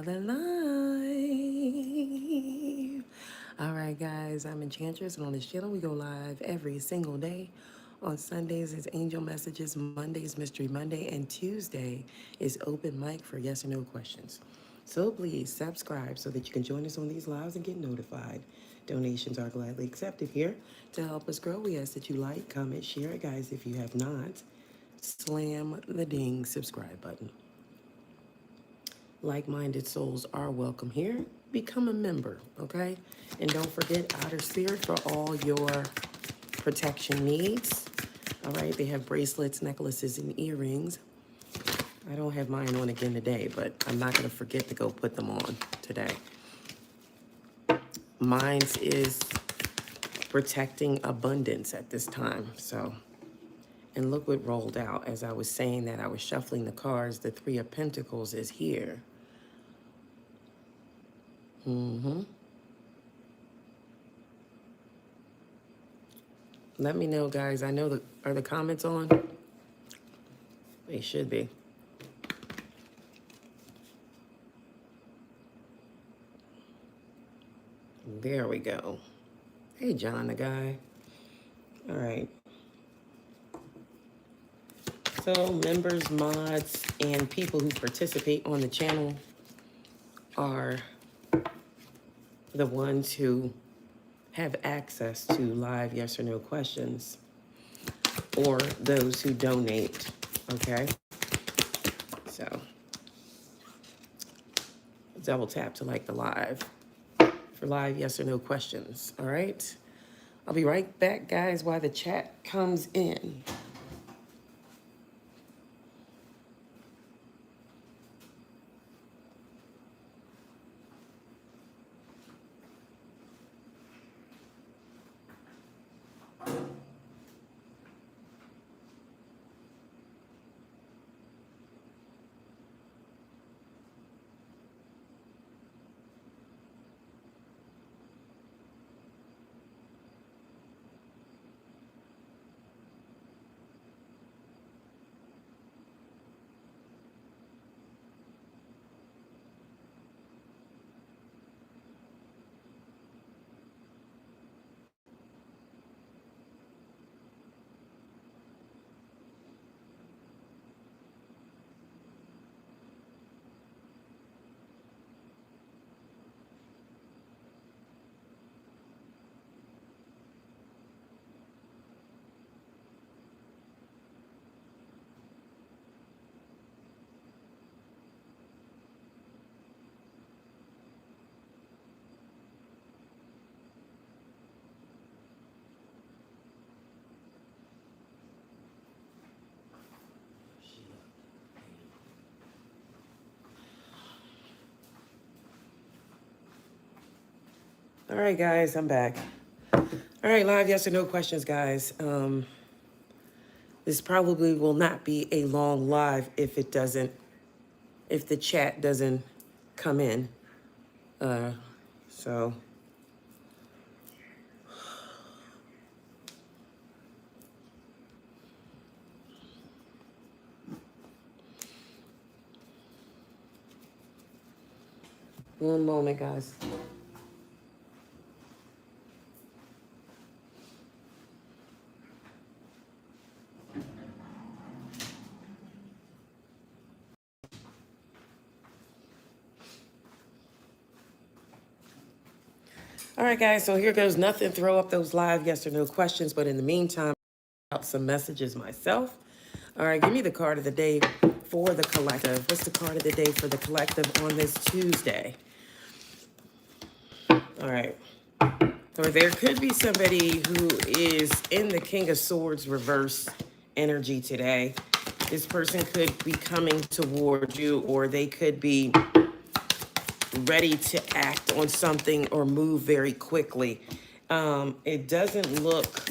another live. All right, guys, I'm Enchantress, and on this channel, we go live every single day. On Sundays is Angel Messages, Mondays Mystery Monday, and Tuesday is open mic for yes or no questions. So please subscribe so that you can join us on these lives and get notified. Donations are gladly accepted here. To help us grow, we ask that you like, comment, share it, guys. If you have not, slam the ding subscribe button. Like-minded souls are welcome here. Become a member, okay? And don't forget Outer Spirit for all your protection needs. All right, they have bracelets, necklaces, and earrings. I don't have mine on again today, but I'm not going to forget to go put them on today. Mine's is protecting abundance at this time, so. And look what rolled out. As I was saying that, I was shuffling the cards. The Three of Pentacles is here. Let me know, guys. I know are the comments on? They should be. There we go. Hey, John, the guy. All right. So members, mods, and people who participate on the channel are the ones who have access to live yes or no questions, or those who donate, okay? So double tap to like the live for live yes or no questions, all right? I'll be right back, guys, while the chat comes in. All right, guys, I'm back. All right, live yes or no questions, guys. This probably will not be a long live if the chat doesn't come in. So one moment, guys. All right, guys, so here goes nothing. Throw up those live yes or no questions, but in the meantime, out some messages myself. All right, give me the card of the day for the collective. What's the card of the day for the collective on this Tuesday? All right. Or there could be somebody who is in the King of Swords reverse energy today. This person could be coming toward you, or they could be ready to act on something or move very quickly. It doesn't look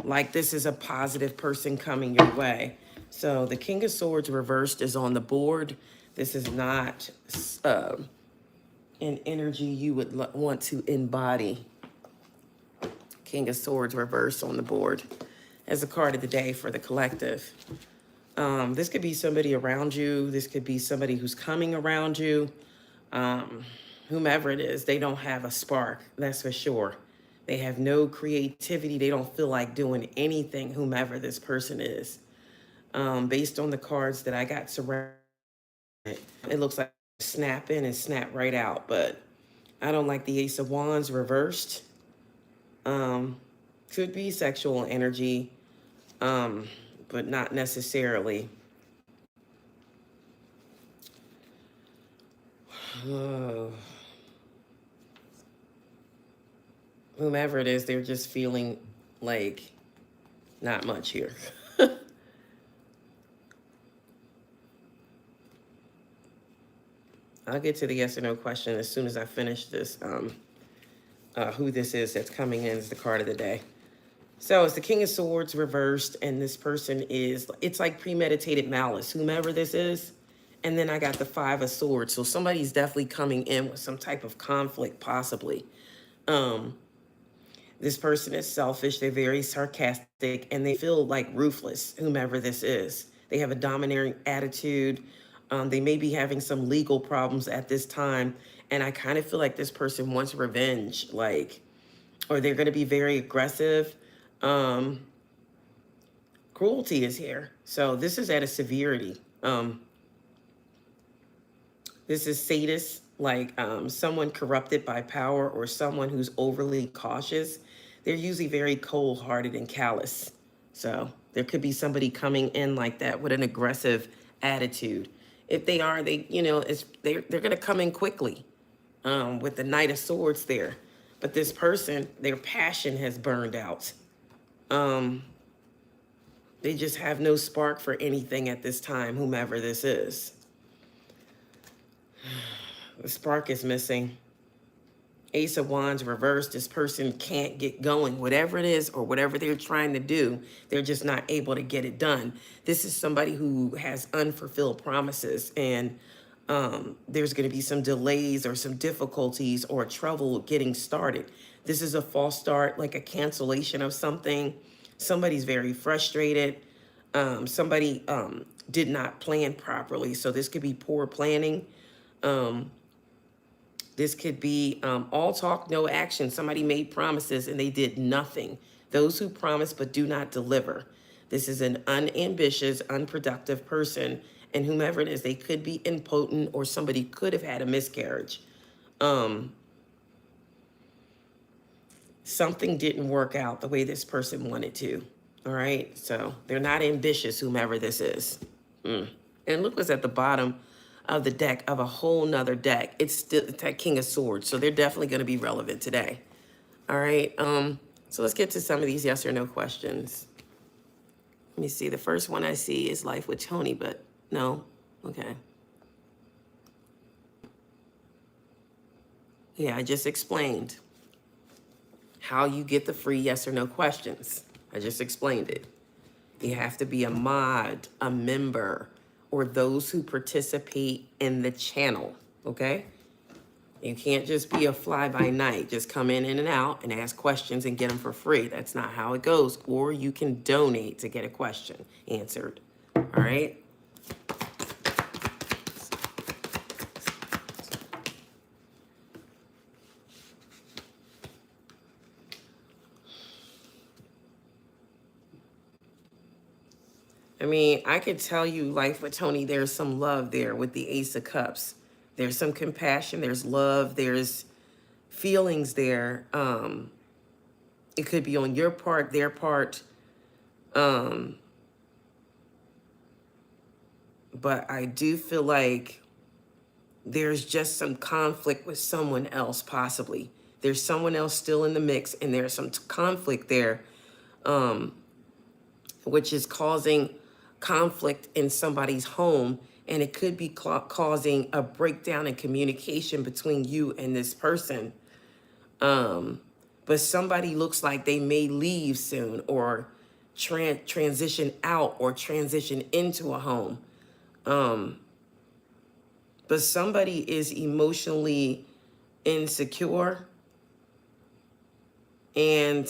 like this is a positive person coming your way. So the King of Swords reversed is on the board. This is not an energy you would want to embody. King of Swords reversed on the board as a card of the day for the collective. This could be somebody around you. This could be somebody who's coming around you. Whomever it is, they don't have a spark, that's for sure. They have no creativity. They don't feel like doing anything, whomever this person is. Based on the cards that I got surrounded, it looks like snap in and snap right out, but I don't like the Ace of Wands reversed. Could be sexual energy, but not necessarily. Whomever it is, they're just feeling like not much here. I'll get to the yes or no question as soon as I finish this. Who this is that's coming in is the card of the day. So it's the King of Swords reversed, and this person is, it's like premeditated malice, whomever this is. And then I got the Five of Swords. So somebody's definitely coming in with some type of conflict, possibly. This person is selfish. They're very sarcastic, and they feel like ruthless, whomever this is. They have a domineering attitude. They may be having some legal problems at this time. And I kind of feel like this person wants revenge, like, or they're going to be very aggressive. Cruelty is here. So this is at a severity. This is sadist, like someone corrupted by power or someone who's overly cautious. They're usually very cold-hearted and callous. So there could be somebody coming in like that with an aggressive attitude. If they are, they're going to come in quickly with the Knight of Swords there. But this person, their passion has burned out. They just have no spark for anything at this time, whomever this is. The spark is missing. Ace of Wands reversed. This person can't get going. Whatever it is or whatever they're trying to do, they're just not able to get it done. This is somebody who has unfulfilled promises, and there's going to be some delays or some difficulties or trouble getting started. This is a false start, like a cancellation of something. Somebody's very frustrated. Somebody did not plan properly. So this could be poor planning. This could be all talk, no action. Somebody made promises and they did nothing. Those who promise but do not deliver. This is an unambitious, unproductive person. And whomever it is, they could be impotent or somebody could have had a miscarriage. Something didn't work out the way this person wanted to. All right. So they're not ambitious, whomever this is. And look what's at the bottom of the deck of a whole nother deck. It's still that King of Swords. So they're definitely going to be relevant today. All right. So let's get to some of these yes or no questions. Let me see. The first one I see is Life with Tony, but no. Okay. Yeah, I just explained how you get the free yes or no questions. I just explained it. You have to be a mod, a member, or those who participate in the channel, okay? You can't just be a fly-by-night, just come in and out and ask questions and get them for free. That's not how it goes. Or you can donate to get a question answered, all right? I mean, I could tell you, Life with Tony, there's some love there with the Ace of Cups. There's some compassion, there's love, there's feelings there. It could be on your part, their part. But I do feel like there's just some conflict with someone else, possibly. There's someone else still in the mix, and there's some conflict there, which is causing conflict in somebody's home, and it could be causing a breakdown in communication between you and this person. But somebody looks like they may leave soon or transition out or transition into a home. But somebody is emotionally insecure, and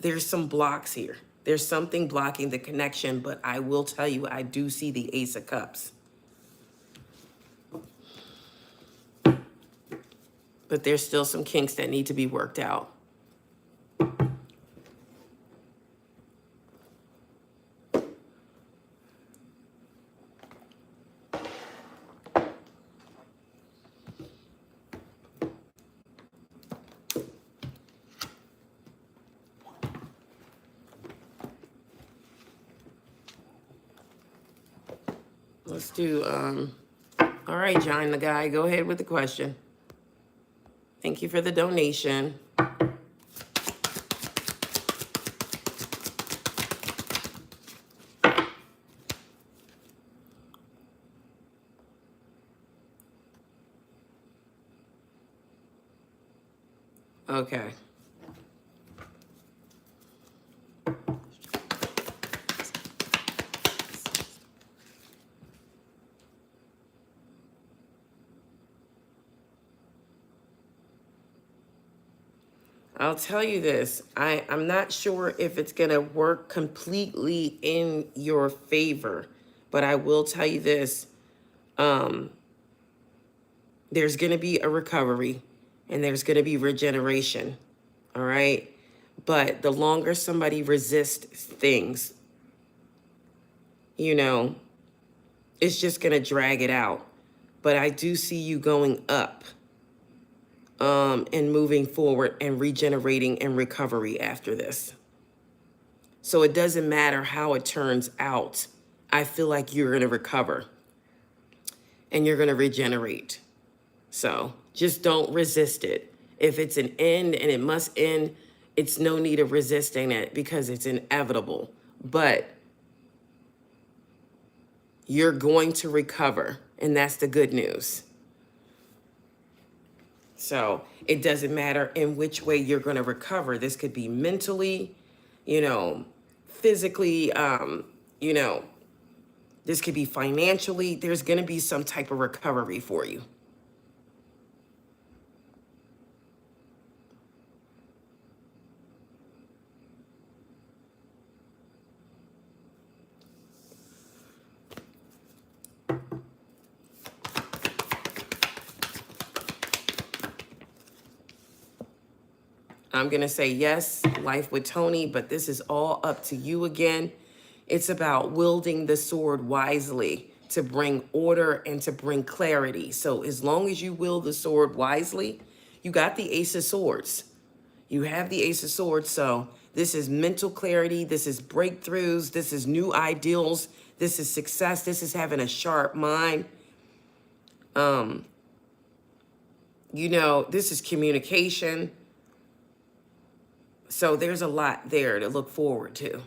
there's some blocks here. There's something blocking the connection, but I will tell you, I do see the Ace of Cups. But there's still some kinks that need to be worked out. Let's do, all right, John the guy, go ahead with the question. Thank you for the donation. Okay. I'll tell you this. I'm not sure if it's going to work completely in your favor, but I will tell you this. There's going to be a recovery and there's going to be regeneration. All right. But the longer somebody resists things, you know, it's just going to drag it out. But I do see you going up. And moving forward and regenerating and recovery after this. So it doesn't matter how it turns out. I feel like you're going to recover and you're going to regenerate. So just don't resist it. If it's an end and it must end, it's no need of resisting it because it's inevitable. But you're going to recover, and that's the good news. So it doesn't matter in which way you're going to recover. This could be mentally, you know, physically, you know, this could be financially. There's going to be some type of recovery for you. I'm going to say yes, life with Tony, but this is all up to you again. It's about wielding the sword wisely to bring order and to bring clarity. So as long as you wield the sword wisely, you got the Ace of Swords. You have the Ace of Swords. So this is mental clarity. This is breakthroughs. This is new ideals. This is success. This is having a sharp mind. You know, this is communication. So there's a lot there to look forward to.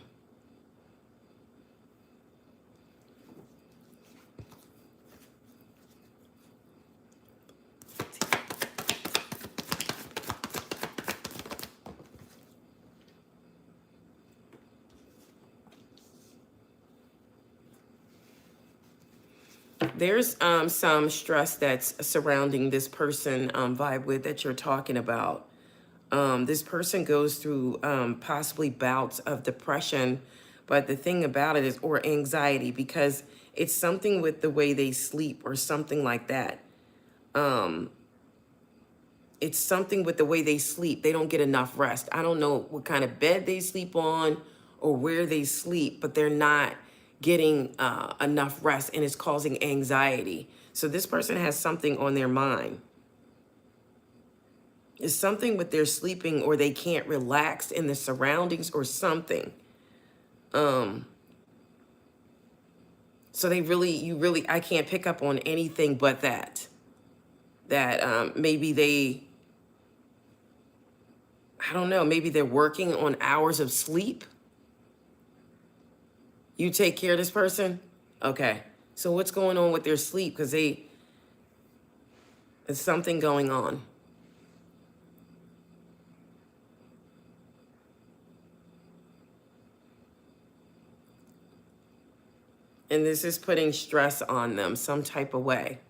There's some stress that's surrounding this person vibe with that you're talking about. This person goes through possibly bouts of depression, but the thing about it is, or anxiety, because it's something with the way they sleep or something like that. It's something with the way they sleep. They don't get enough rest. I don't know what kind of bed they sleep on or where they sleep, but they're not getting enough rest, and it's causing anxiety. So this person has something on their mind. It's something with their sleeping, or they can't relax in the surroundings or something. So I can't pick up on anything but that maybe I don't know, maybe they're working on hours of sleep. You take care of this person? Okay. So what's going on with their sleep? Because there's something going on. And this is putting stress on them some type of way.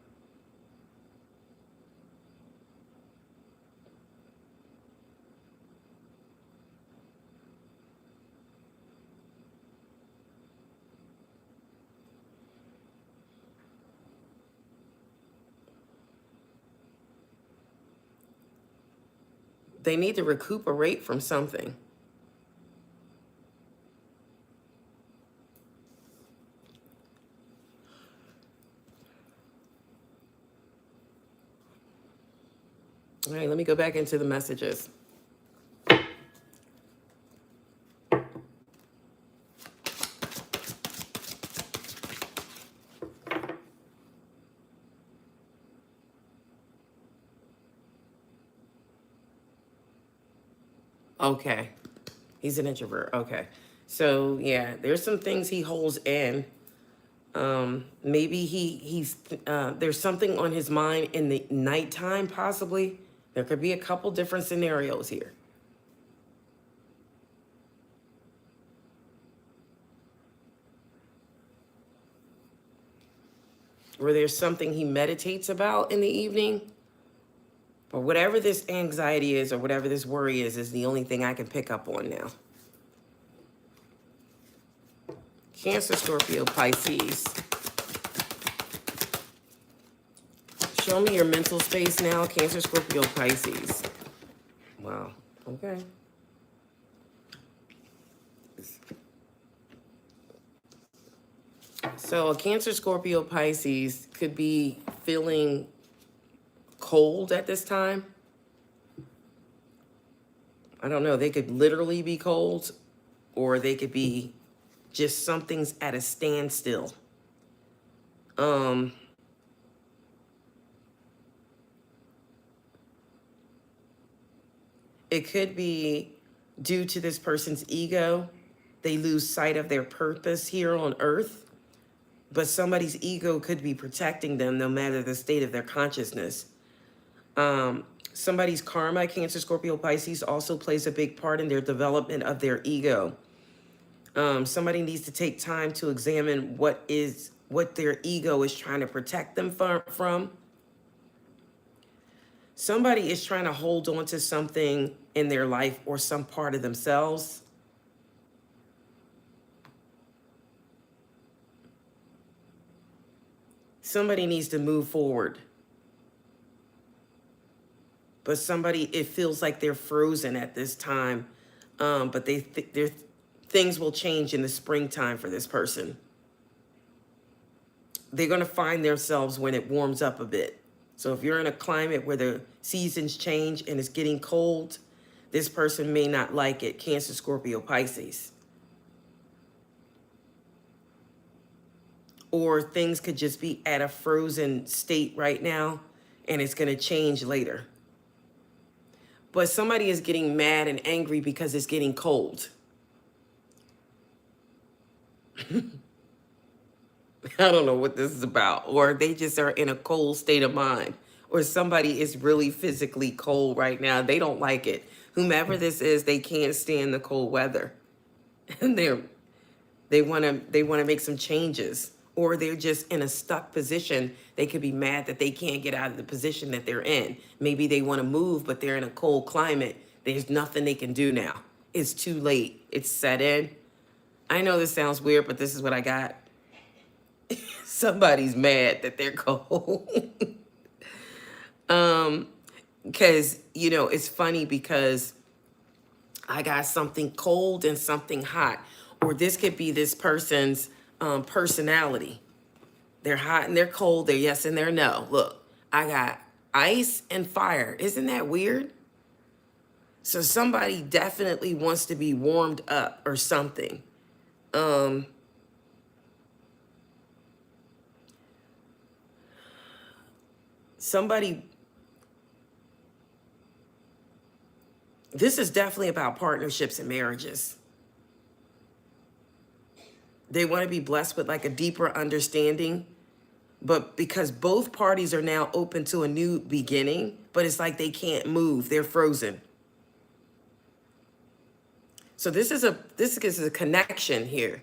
They need to recuperate from something. All right, let me go back into the messages. Okay. He's an introvert. Okay. So yeah, there's some things he holds in. Maybe he's there's something on his mind in the nighttime, possibly. There could be a couple different scenarios here. Where there's something he meditates about in the evening. But whatever this anxiety is or whatever this worry is the only thing I can pick up on now. Cancer, Scorpio, Pisces. Show me your mental space now. Cancer, Scorpio, Pisces. Wow. Okay. So a Cancer, Scorpio, Pisces could be feeling cold at this time. I don't know. They could literally be cold, or they could be just something's at a standstill. It could be due to this person's ego. They lose sight of their purpose here on Earth, but somebody's ego could be protecting them no matter the state of their consciousness. Somebody's karma, Cancer, Scorpio, Pisces, also plays a big part in their development of their ego. Somebody needs to take time to examine what their ego is trying to protect them from. Somebody is trying to hold on to something in their life or some part of themselves. Somebody needs to move forward. But it feels like they're frozen at this time. But things will change in the springtime for this person. They're going to find themselves when it warms up a bit. So if you're in a climate where the seasons change and it's getting cold, this person may not like it. Cancer, Scorpio, Pisces. Or things could just be at a frozen state right now, and it's going to change later. But somebody is getting mad and angry because it's getting cold. I don't know what this is about. Or they just are in a cold state of mind. Or somebody is really physically cold right now. They don't like it. Whomever this is, they can't stand the cold weather. And they want to make some changes. Or they're just in a stuck position. They could be mad that they can't get out of the position that they're in. Maybe they want to move, but they're in a cold climate. There's nothing they can do now. It's too late. It's set in. I know this sounds weird, but this is what I got. Somebody's mad that they're cold. Because, it's funny because I got something cold and something hot. Or this could be this person's personality. They're hot and they're cold. They're yes and they're no. Look, I got ice and fire. Isn't that weird? So somebody definitely wants to be warmed up or something. This is definitely about partnerships and marriages. They want to be blessed with like a deeper understanding, but because both parties are now open to a new beginning, but it's like they can't move. They're frozen. So this is a connection here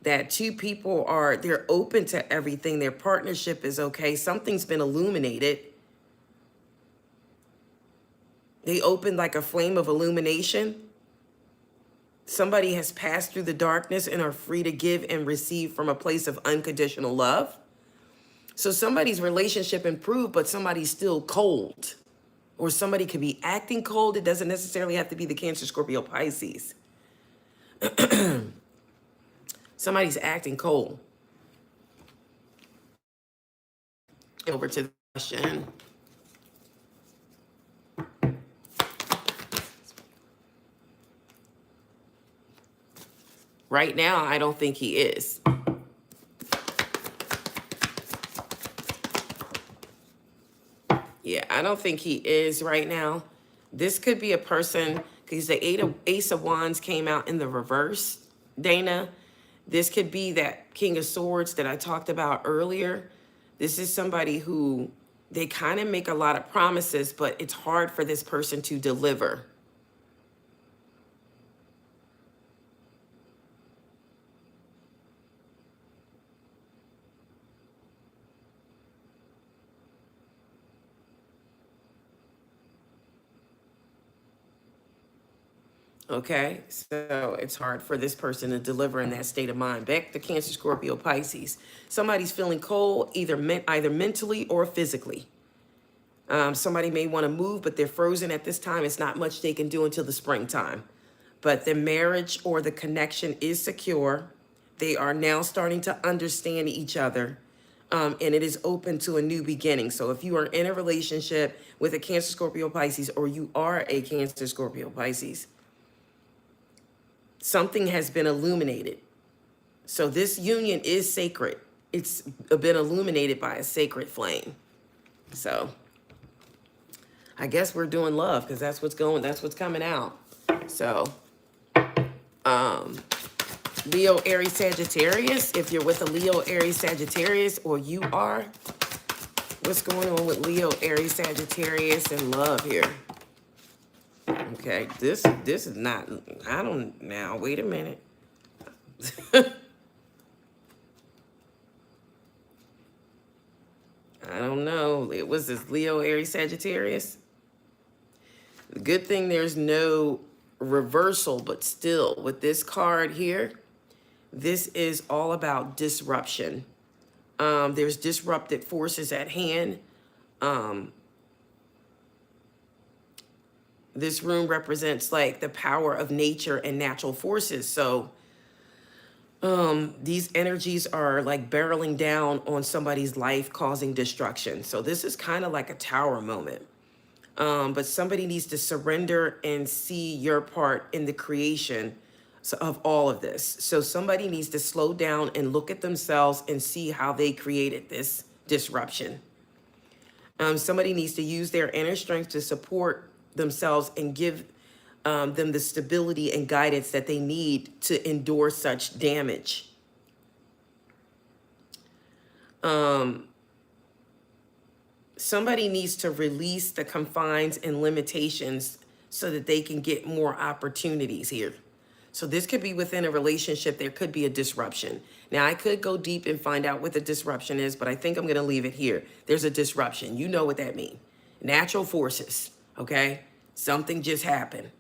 that two people they're open to everything. Their partnership is okay. Something's been illuminated. They opened like a flame of illumination. Somebody has passed through the darkness and are free to give and receive from a place of unconditional love. So somebody's relationship improved, but somebody's still cold Or somebody could be acting cold. It doesn't necessarily have to be the Cancer, Scorpio, Pisces. Somebody's acting cold. Over to the question. Right now, I don't think he is. Yeah, I don't think he is right now. This could be a person, because the Ace of Wands came out in the reverse, Dana. This could be that King of Swords that I talked about earlier. This is somebody who, they kind of make a lot of promises, but it's hard for this person to deliver. Okay, so it's hard for this person to deliver in that state of mind. Back to Cancer, Scorpio, Pisces. Somebody's feeling cold, either mentally or physically. Somebody may want to move, but they're frozen at this time. It's not much they can do until the springtime. But the marriage or the connection is secure. They are now starting to understand each other. And it is open to a new beginning. So if you are in a relationship with a Cancer, Scorpio, Pisces, or you are a Cancer, Scorpio, Pisces, something has been illuminated. So this union is sacred. It's been illuminated by a sacred flame. So I guess we're doing love because that's what's coming out. So Leo, Aries, Sagittarius. If you're with a Leo, Aries, Sagittarius, or you are, what's going on with Leo, Aries, Sagittarius, and love here? Okay, this is not, I don't, now, wait a minute. I don't know. It was this Leo, Aries, Sagittarius. The good thing there's no reversal, but still, with this card here, this is all about disruption. There's disrupted forces at hand. This room represents like the power of nature and natural forces. So these energies are like barreling down on somebody's life, causing destruction. So this is kind of like a tower moment. But somebody needs to surrender and see your part in the creation of all of this. So somebody needs to slow down and look at themselves and see how they created this disruption. Somebody needs to use their inner strength to support themselves and give them the stability and guidance that they need to endure such damage. Somebody needs to release the confines and limitations so that they can get more opportunities here. So this could be within a relationship. There could be a disruption. Now, I could go deep and find out what the disruption is, but I think I'm going to leave it here. There's a disruption. You know what that means. Natural forces, okay? Something just happened.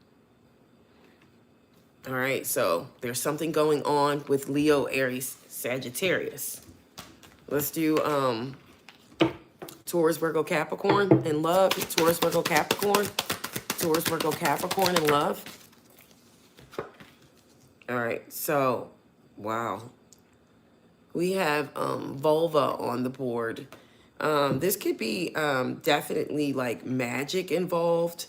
All right, so there's something going on with Leo, Aries, Sagittarius. Let's do Taurus, Virgo, Capricorn in love. Taurus, Virgo, Capricorn. Taurus, Virgo, Capricorn in love. All right, so, wow. We have vulva on the board. This could be definitely like magic involved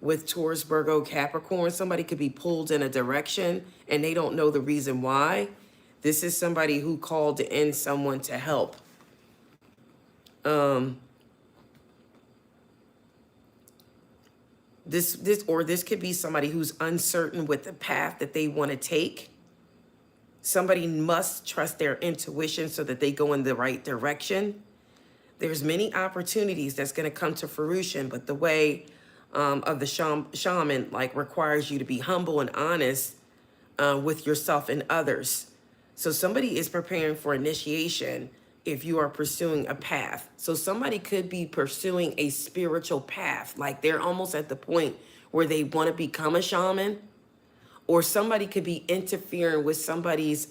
with Taurus, Virgo, Capricorn. Somebody could be pulled in a direction and they don't know the reason why. This is somebody who called in someone to help. This could be somebody who's uncertain with the path that they want to take. Somebody must trust their intuition so that they go in the right direction. There's many opportunities that's going to come to fruition, but the way of the shaman like requires you to be humble and honest with yourself and others. So somebody is preparing for initiation if you are pursuing a path. So somebody could be pursuing a spiritual path, like they're almost at the point where they want to become a shaman, or somebody could be interfering with somebody's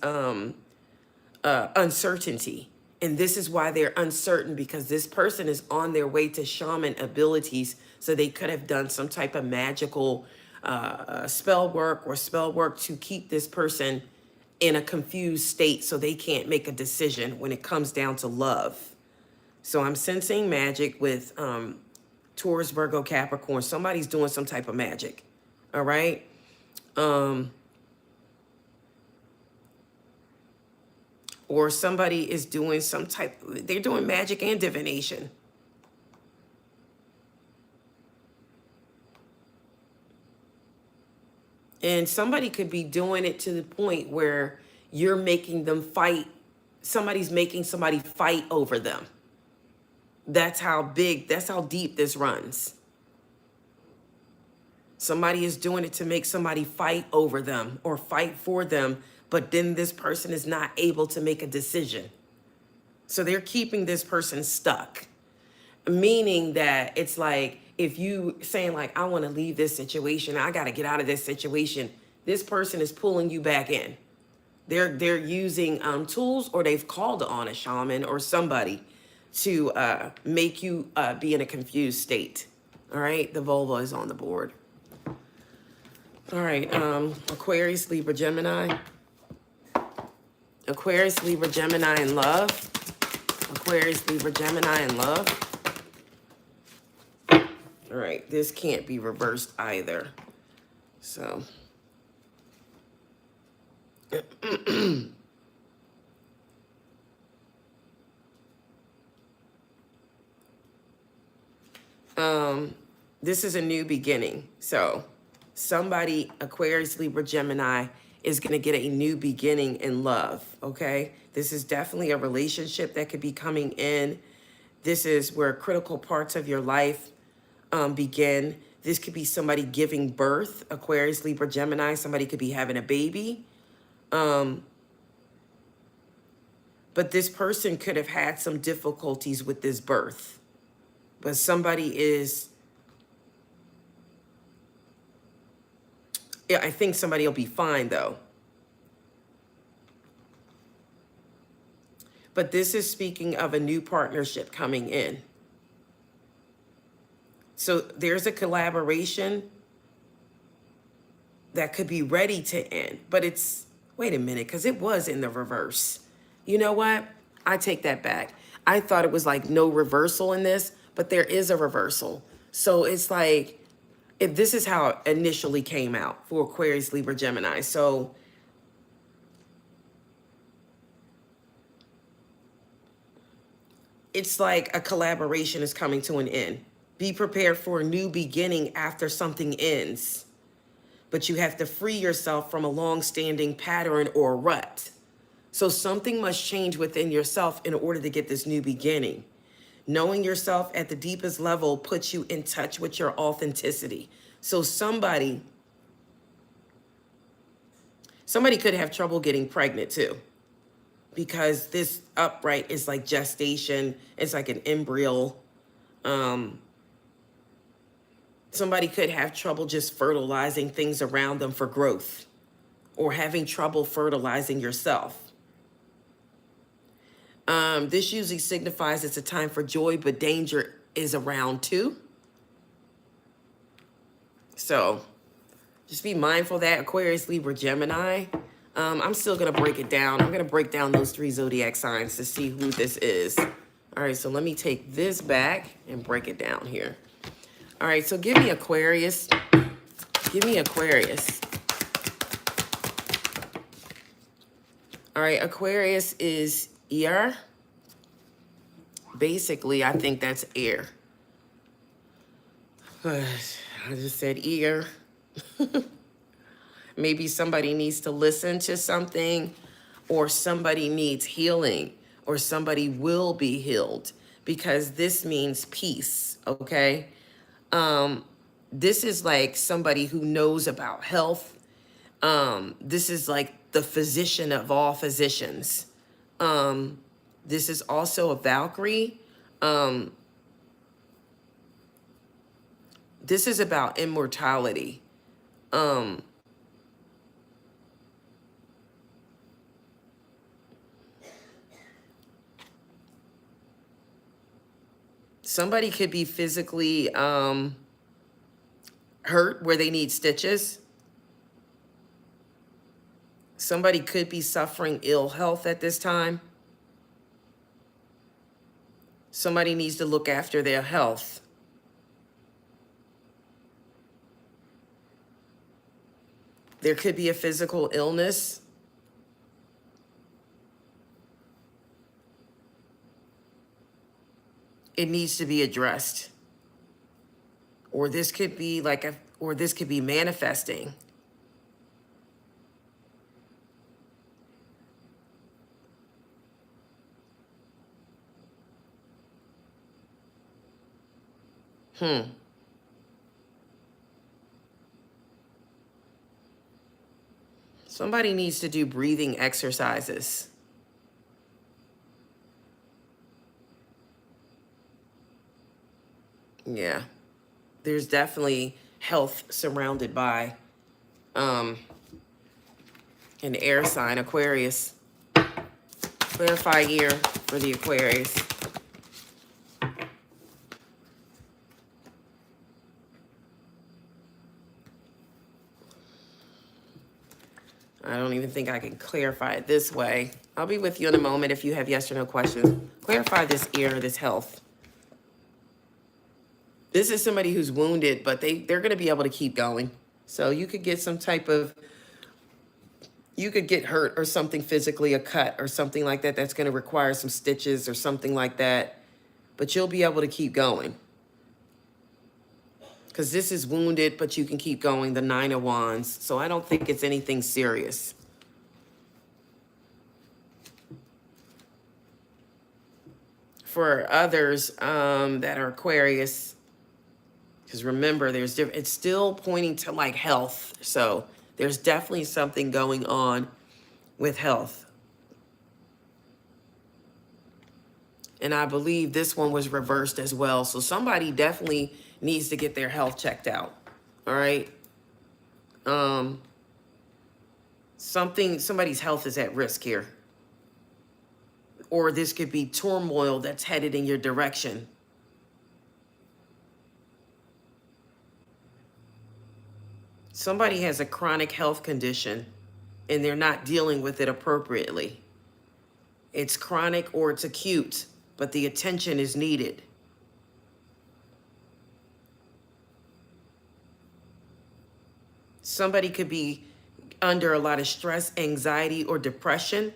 uncertainty And this is why they're uncertain, because this person is on their way to shaman abilities. So they could have done some type of magical spell work to keep this person in a confused state so they can't make a decision when it comes down to love. So I'm sensing magic with Taurus, Virgo, Capricorn. Somebody's doing some type of magic. All right. Or somebody is doing some type, they're doing magic and divination. And somebody could be doing it to the point where you're making them fight. Somebody's making somebody fight over them. That's how deep this runs. Somebody is doing it to make somebody fight over them or fight for them, but then this person is not able to make a decision. So they're keeping this person stuck, meaning that it's like, if you saying like, I want to leave this situation, I got to get out of this situation, this person is pulling you back in. They're using tools, or they've called on a shaman or somebody to make you be in a confused state. All right, the vulva is on the board. All right, Aquarius, Libra, Gemini. Aquarius, Libra, Gemini in love. Aquarius, Libra, Gemini in love. All right, this can't be reversed either. So. This is a new beginning. So somebody, Aquarius, Libra, Gemini, is going to get a new beginning in love, okay? This is definitely a relationship that could be coming in. This is where critical parts of your life begin. This could be somebody giving birth, Aquarius, Libra, Gemini. Somebody could be having a baby. But this person could have had some difficulties with this birth. But somebody is... Yeah, I think somebody will be fine, though. But this is speaking of a new partnership coming in. So there's a collaboration that could be ready to end. But it's, wait a minute, because it was in the reverse. You know what? I take that back. I thought it was like no reversal in this, but there is a reversal. So it's like, if this is how it initially came out for Aquarius, Libra, Gemini. So it's like a collaboration is coming to an end. Be prepared for a new beginning after something ends. But you have to free yourself from a long-standing pattern or rut. So something must change within yourself in order to get this new beginning. Knowing yourself at the deepest level puts you in touch with your authenticity. So somebody could have trouble getting pregnant too, because this upright is like gestation. It's like an embryo. Somebody could have trouble just fertilizing things around them for growth, or having trouble fertilizing yourself. This usually signifies it's a time for joy, but danger is around too. So just be mindful of that, Aquarius, Libra, Gemini. I'm still going to break it down. I'm going to break down those 3 zodiac signs to see who this is. All right, so let me take this back and break it down here. All right, so give me Aquarius. Give me Aquarius. All right, Aquarius is air. Basically, I think that's air. I just said ear. Maybe somebody needs to listen to something, or somebody needs healing, or somebody will be healed, because this means peace, okay? This is like somebody who knows about health. This is like the physician of all physicians. This is also a Valkyrie. This is about immortality. Somebody could be physically hurt where they need stitches. Somebody could be suffering ill health at this time. Somebody needs to look after their health. There could be a physical illness. It needs to be addressed. Or this could be this could be manifesting. Somebody needs to do breathing exercises. Yeah. There's definitely health surrounded by an air sign, Aquarius. Clarify year for the Aquarius. I don't even think I can clarify it this way. I'll be with you in a moment if you have yes or no questions. Clarify this ear, this health. This is somebody who's wounded, but they're going to be able to keep going. So you could get some type of, you could get hurt or something physically, a cut or something like that that's going to require some stitches or something like that. But you'll be able to keep going. Because this is wounded, but you can keep going, the Nine of Wands. So I don't think it's anything serious. For others that are Aquarius, because remember, it's still pointing to like health. So there's definitely something going on with health. And I believe this one was reversed as well. So somebody definitely needs to get their health checked out. All right. Somebody's health is at risk here. Or this could be turmoil that's headed in your direction. Somebody has a chronic health condition and they're not dealing with it appropriately. It's chronic or it's acute, but the attention is needed. Somebody could be under a lot of stress, anxiety, or depression.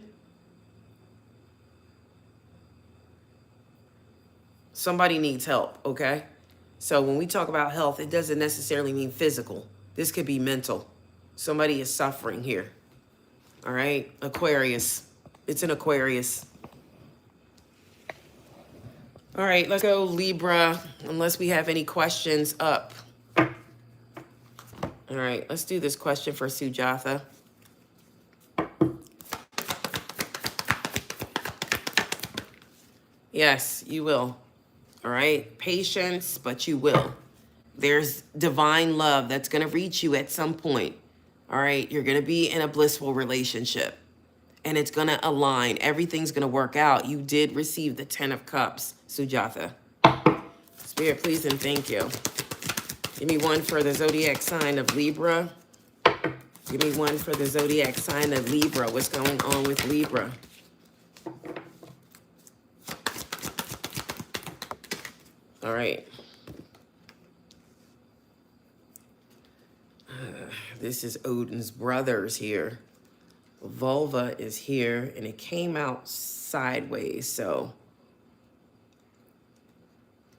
Somebody needs help, okay? So when we talk about health, it doesn't necessarily mean physical. This could be mental. Somebody is suffering here. All right, Aquarius. It's an Aquarius. All right, let's go Libra, unless we have any questions up. All right, let's do this question for Sujatha. Yes, you will. All right, patience, but you will. There's divine love that's going to reach you at some point. All right, you're going to be in a blissful relationship and it's going to align. Everything's going to work out. You did receive the 10 of Cups, Sujatha. Spirit, please and thank you. Give me one for the zodiac sign of Libra. Give me one for the zodiac sign of Libra. What's going on with Libra? All right. This is Odin's brothers here. Vulva is here, and it came out sideways, so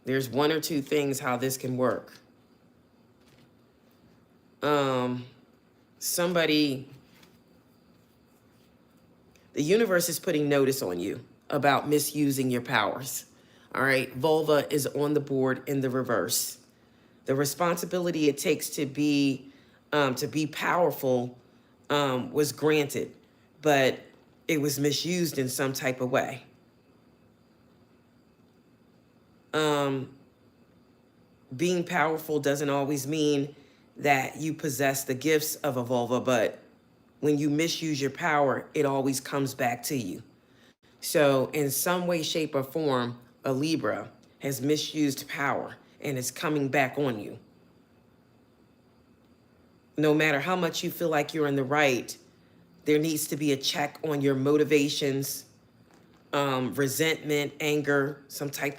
there's one or two things how this can work. Somebody, the universe is putting notice on you about misusing your powers. All right, vulva is on the board in the reverse. The responsibility it takes to be powerful was granted, but it was misused in some type of way. Being powerful doesn't always mean that you possess the gifts of a vulva, but when you misuse your power, it always comes back to you. So in some way, shape, or form, a Libra has misused power and is coming back on you. No matter how much you feel like you're in the right, there needs to be a check on your motivations, resentment, anger, some type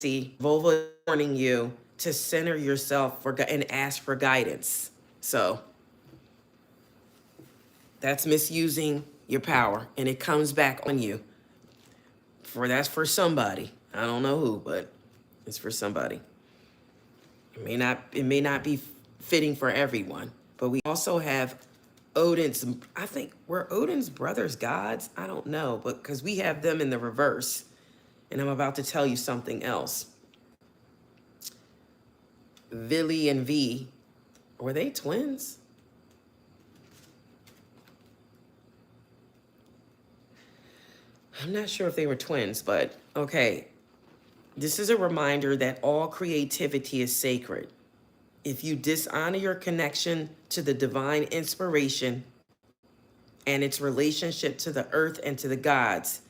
of vulva warning you to center yourself and ask for guidance. So that's misusing your power, and it comes back on you. That's for somebody. I don't know who, but it's for somebody. It may not be fitting for everyone, but we also have Odin's, I think, were Odin's brothers gods? I don't know, but because we have them in the reverse, and I'm about to tell you something else. Vili and V, were they twins? I'm not sure if they were twins, but okay. This is a reminder that all creativity is sacred. If you dishonor your connection to the divine inspiration and its relationship to the earth and to the gods,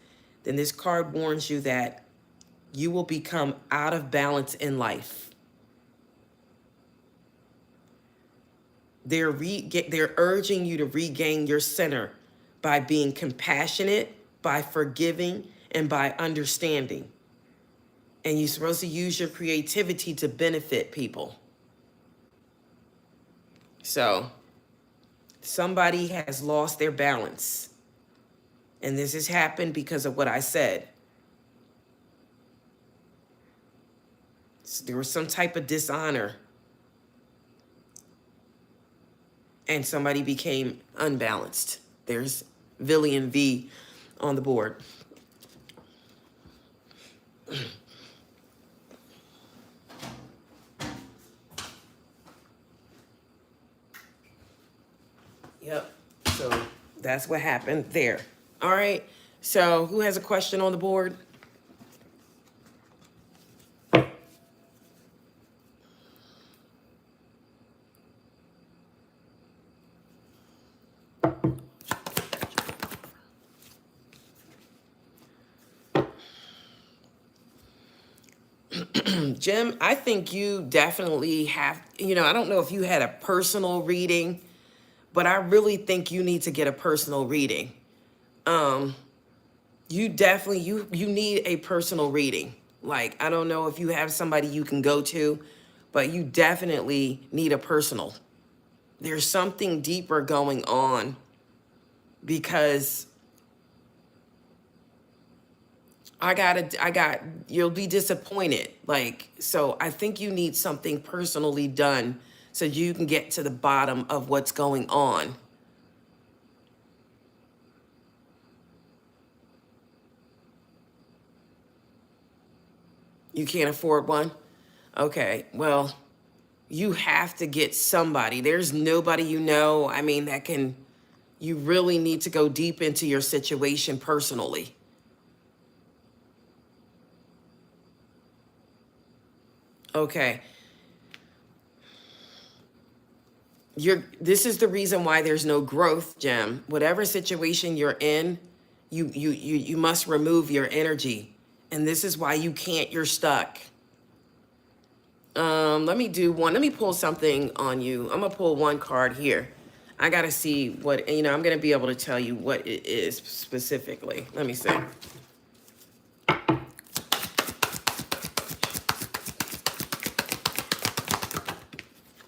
then this card warns you that you will become out of balance in life. They're urging you to regain your center by being compassionate, by forgiving, and by understanding. And you're supposed to use your creativity to benefit people. So somebody has lost their balance. And this has happened because of what I said. So there was some type of dishonor. And somebody became unbalanced. There's Vili and V on the board. Yep. So that's what happened there. All right. So who has a question on the board? Jim, I think you definitely have, I don't know if you had a personal reading, but I really think you need to get a personal reading. You definitely, you need a personal reading. Like, I don't know if you have somebody you can go to, but you definitely need a personal. There's something deeper going on because you'll be disappointed. Like, so I think you need something personally done so you can get to the bottom of what's going on. You can't afford one? Okay, well, you have to get somebody. There's nobody that can, you really need to go deep into your situation personally. Okay. This is the reason why there's no growth, Jim. Whatever situation you're in, you must remove your energy. And this is why you're stuck. Let me pull something on you. I'm gonna pull one card here. I gotta see what, I'm gonna be able to tell you what it is specifically. Let me see.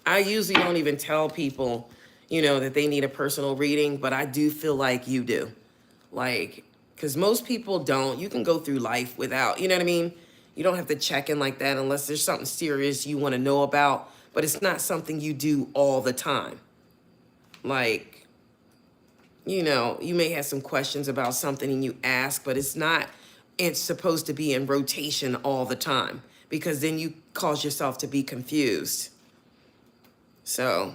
I usually don't even tell people, that they need a personal reading, but I do feel like you do. Like, because most people don't. You can go through life without, you know what I mean? You don't have to check in like that unless there's something serious you want to know about, but it's not something you do all the time. Like, you may have some questions about something and you ask, but it's supposed to be in rotation all the time because then you cause yourself to be confused. So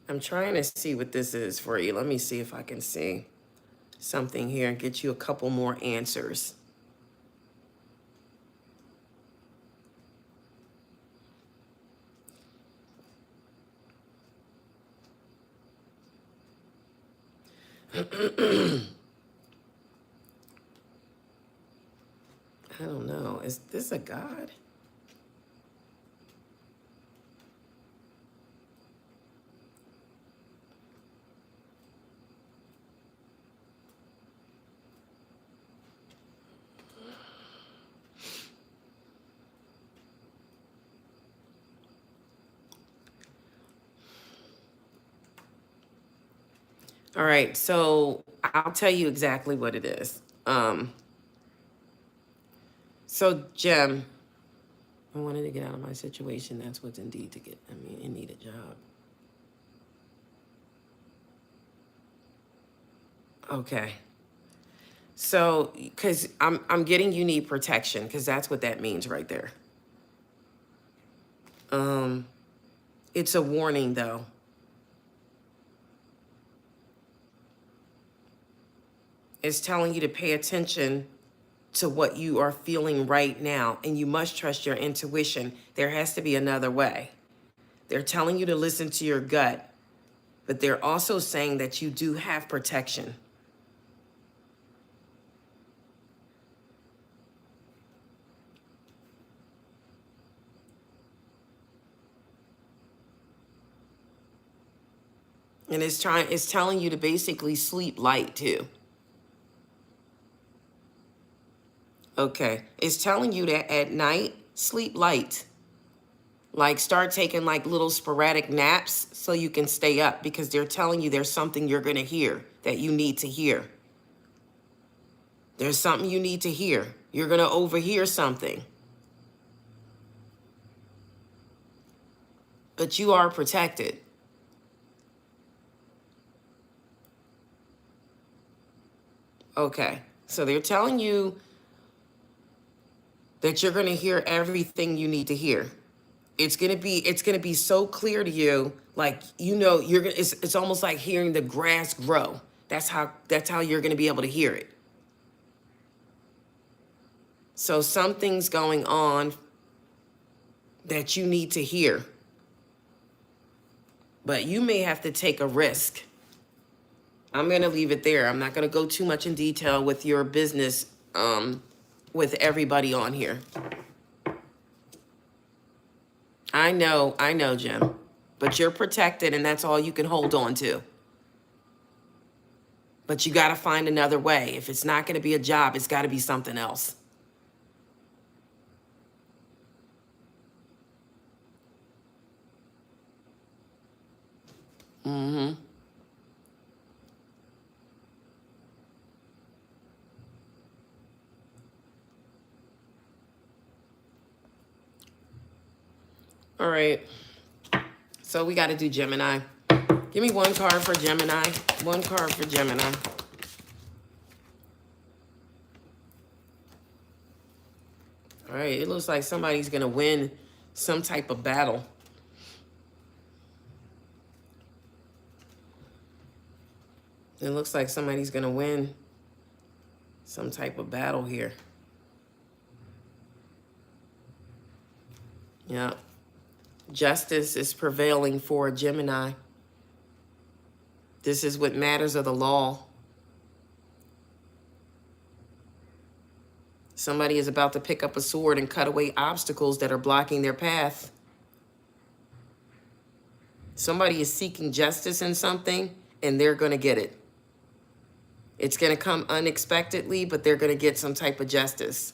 I'm trying to see what this is for you. Let me see if I can see something here and get you a couple more answers. I don't know. Is this a god? All right, so I'll tell you exactly what it is. So Jem, I wanted to get out of my situation. That's what's indeed to get. I mean, I need a job. Okay. So, because I'm getting you need protection, because that's what that means right there. It's a warning though. It's telling you to pay attention to what you are feeling right now, and you must trust your intuition. There has to be another way. They're telling you to listen to your gut, but they're also saying that you do have protection. And it's telling you to basically sleep light too. Okay. It's telling you that at night, sleep light. Like start taking like little sporadic naps so you can stay up, because they're telling you there's something you're going to hear that you need to hear. There's something you need to hear. You're going to overhear something. But you are protected. Okay. So they're telling you that you're going to hear everything you need to hear. It's going to be so clear to you, like, you know, you're going to, it's almost like hearing the grass grow. That's how you're going to be able to hear it. So something's going on that you need to hear. But you may have to take a risk. I'm going to leave it there. I'm not going to go too much in detail with your business with everybody on here. I know, Jim. But you're protected, and that's all you can hold on to. But you got to find another way. If it's not going to be a job, it's got to be something else. Mm-hmm. All right. So we got to do Gemini. Give me one card for Gemini. One card for Gemini. All right. It looks like somebody's going to win some type of battle. It looks like somebody's going to win some type of battle here. Yeah. Justice is prevailing for Gemini. This is what matters of the law. Somebody is about to pick up a sword and cut away obstacles that are blocking their path. Somebody is seeking justice in something, and they're going to get it. It's going to come unexpectedly, but they're going to get some type of justice.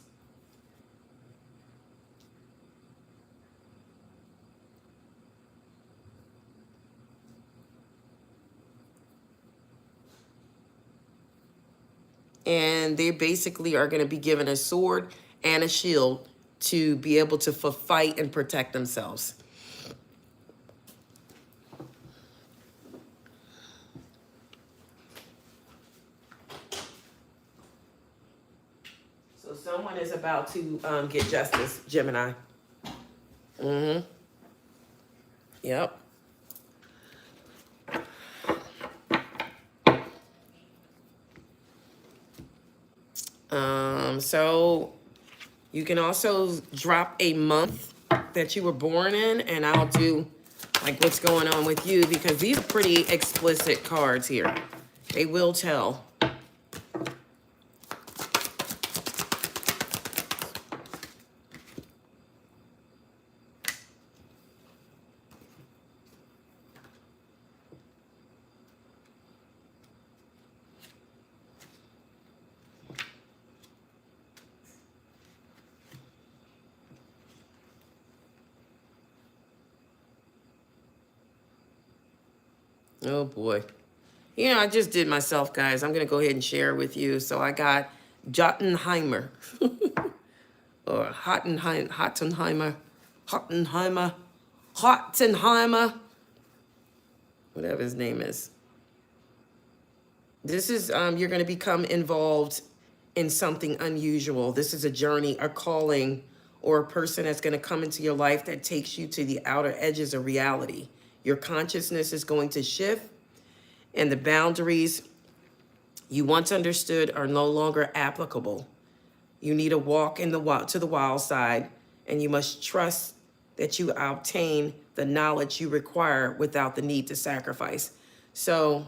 And they basically are going to be given a sword and a shield to be able to fight and protect themselves. So someone is about to get justice, Gemini. Mm-hmm. Yep. So you can also drop a month that you were born in, and I'll do like what's going on with you, because these are pretty explicit cards here. They will tell. Oh boy. Yeah, I just did myself, guys. I'm going to go ahead and share with you. So I got Jottenheimer or Hottenheimer, whatever his name is. This is, you're going to become involved in something unusual. This is a journey, a calling, or a person that's going to come into your life that takes you to the outer edges of reality. Your consciousness is going to shift, and the boundaries you once understood are no longer applicable. You need to walk in the wild, to the wild side, and you must trust that you obtain the knowledge you require without the need to sacrifice. So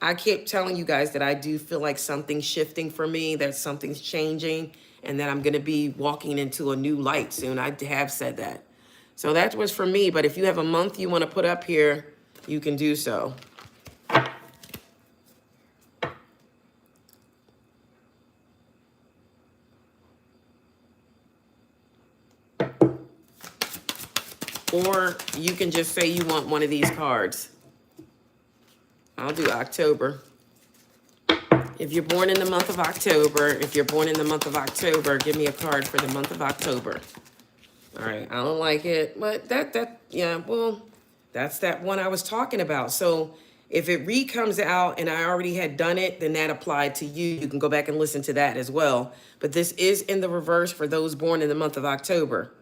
I keep telling you guys that I do feel like something's shifting for me, that something's changing, and that I'm going to be walking into a new light soon. I have said that. So that was for me, but if you have a month you want to put up here, you can do so. Or you can just say you want one of these cards. I'll do October. If you're born in the month of October, give me a card for the month of October. All right, I don't like it, but yeah, well, that's that one I was talking about. So if it comes out and I already had done it, then that applied to you. You can go back and listen to that as well. But this is in the reverse for those born in the month of October.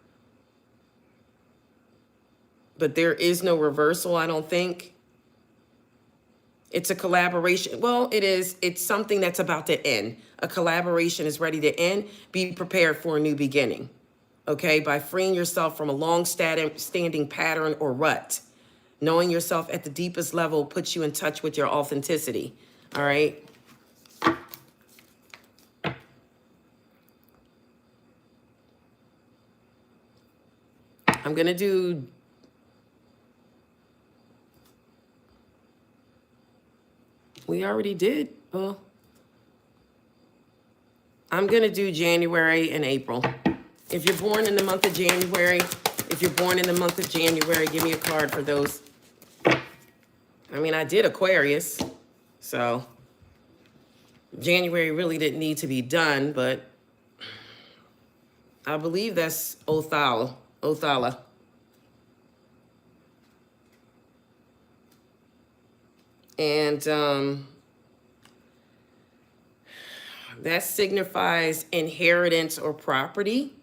But there is no reversal, I don't think. It's a collaboration. Well, it is. It's something that's about to end. A collaboration is ready to end. Be prepared for a new beginning. Okay? By freeing yourself from a long-standing pattern or rut. Knowing yourself at the deepest level puts you in touch with your authenticity. All right? I'm going to do... We already did. Well, I'm going to do January and April. If you're born in the month of January, give me a card for those. I mean, I did Aquarius, so January really didn't need to be done, but I believe that's Othala. And that signifies inheritance or property.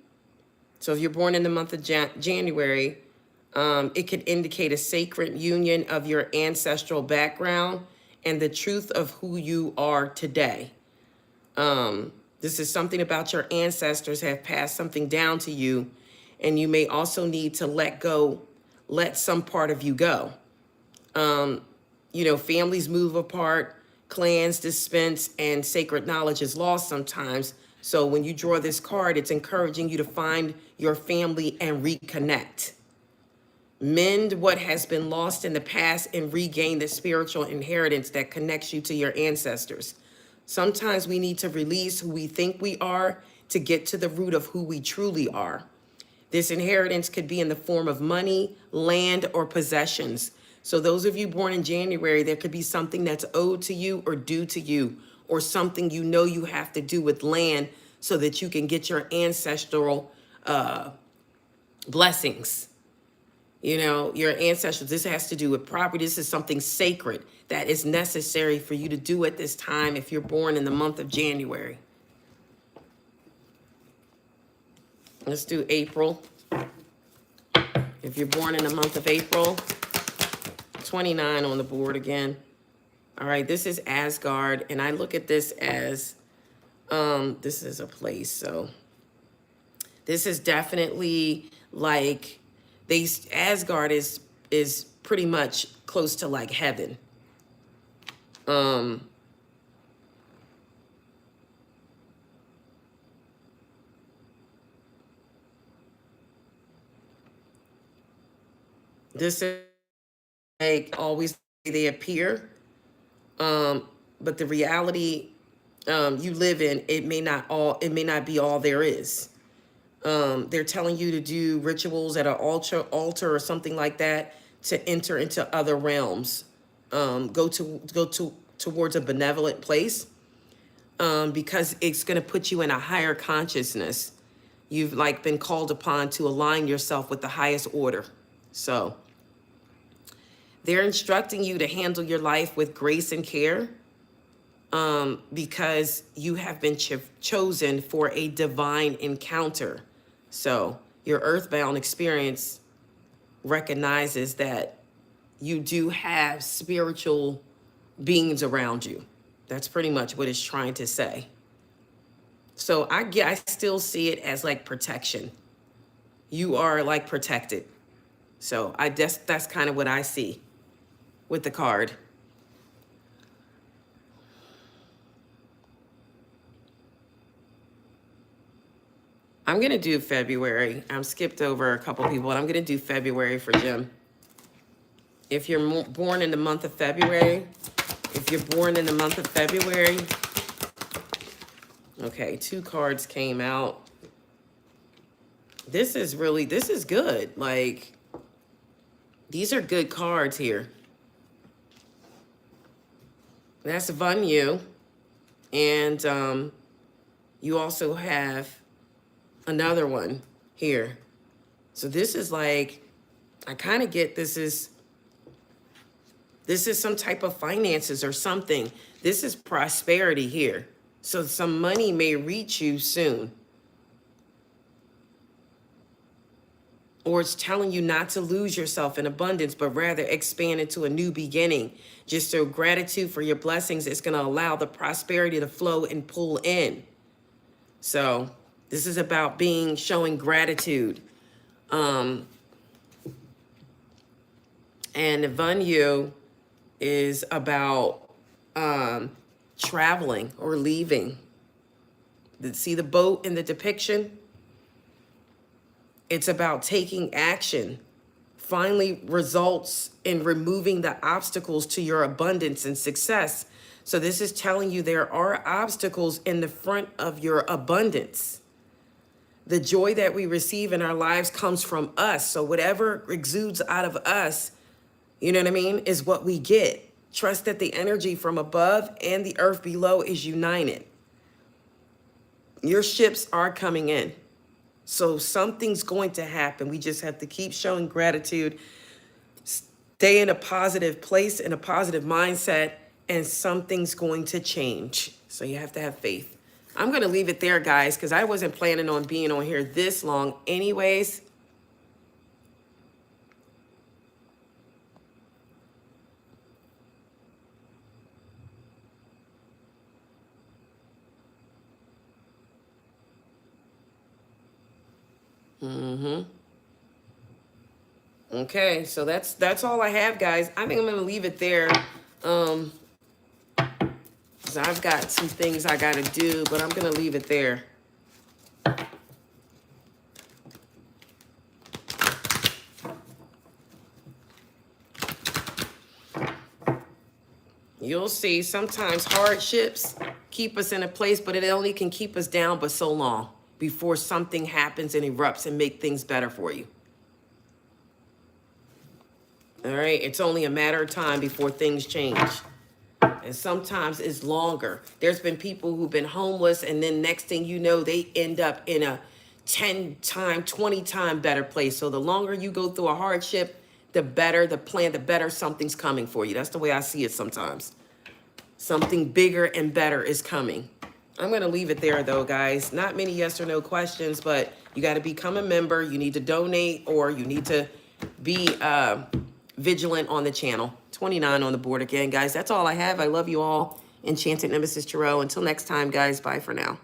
So if you're born in the month of January, it could indicate a sacred union of your ancestral background and the truth of who you are today. This is something about your ancestors have passed something down to you, and you may also need to let some part of you go. You know, families move apart, clans dispense, and sacred knowledge is lost sometimes. So when you draw this card, it's encouraging you to find your family and reconnect. Mend what has been lost in the past and regain the spiritual inheritance that connects you to your ancestors. Sometimes we need to release who we think we are to get to the root of who we truly are. This inheritance could be in the form of money, land, or possessions. So those of you born in January, there could be something that's owed to you or due to you, or something you know you have to do with land so that you can get your ancestral blessings. You know, your ancestors, this has to do with property. This is something sacred that is necessary for you to do at this time if you're born in the month of January. Let's do April. If you're born in the month of April, 29 on the board again. All right, this is Asgard, and I look at this as, this is a place, so this is definitely like, Asgard is pretty much close to like heaven. This is like always they appear, but the reality you live in, it may not be all there is. They're telling you to do rituals at an altar or something like that to enter into other realms. Go towards a benevolent place, because it's going to put you in a higher consciousness. You've like been called upon to align yourself with the highest order. So they're instructing you to handle your life with grace and care, because you have been chosen for a divine encounter. So your earthbound experience recognizes that you do have spiritual beings around you. That's pretty much what it's trying to say. So I still see it as like protection. You are like protected. So that's kind of what I see with the card. I'm going to do February. I'm skipped over a couple people, and I'm going to do February for Jim. If you're born in the month of February, okay, 2 cards came out. This is good. Like, these are good cards here. That's Van Yu. And you also have another one here. So this is like, I kind of get this is some type of finances or something. This is prosperity here. So some money may reach you soon. Or it's telling you not to lose yourself in abundance, but rather expand into a new beginning. Just so gratitude for your blessings is going to allow the prosperity to flow and pull in. So this is about showing gratitude. And the Van Yu is about traveling or leaving. See the boat in the depiction? It's about taking action. Finally results in removing the obstacles to your abundance and success. So this is telling you there are obstacles in the front of your abundance. The joy that we receive in our lives comes from us. So whatever exudes out of us, you know what I mean, is what we get. Trust that the energy from above and the earth below is united. Your ships are coming in. So something's going to happen. We just have to keep showing gratitude, stay in a positive place, in a positive mindset, and something's going to change. So you have to have faith. I'm going to leave it there, guys, because I wasn't planning on being on here this long anyways. Okay, so that's all I have, guys. I think I'm going to leave it there. So I've got some things I got to do, but I'm going to leave it there. You'll see sometimes hardships keep us in a place, but it only can keep us down but so long before something happens and erupts and make things better for you. All right, it's only a matter of time before things change. And sometimes it's longer. There's been people who've been homeless, and then next thing you know, they end up in a 10-time, 20-time better place. So the longer you go through a hardship, the better the plan, the better something's coming for you. That's the way I see it sometimes. Something bigger and better is coming. I'm going to leave it there, though, guys. Not many yes or no questions, but you got to become a member. You need to donate, or you need to be vigilant on the channel. 29 on the board again, guys. That's all I have. I love you all. Enchanted Nemesis Tarot. Until next time, guys. Bye for now.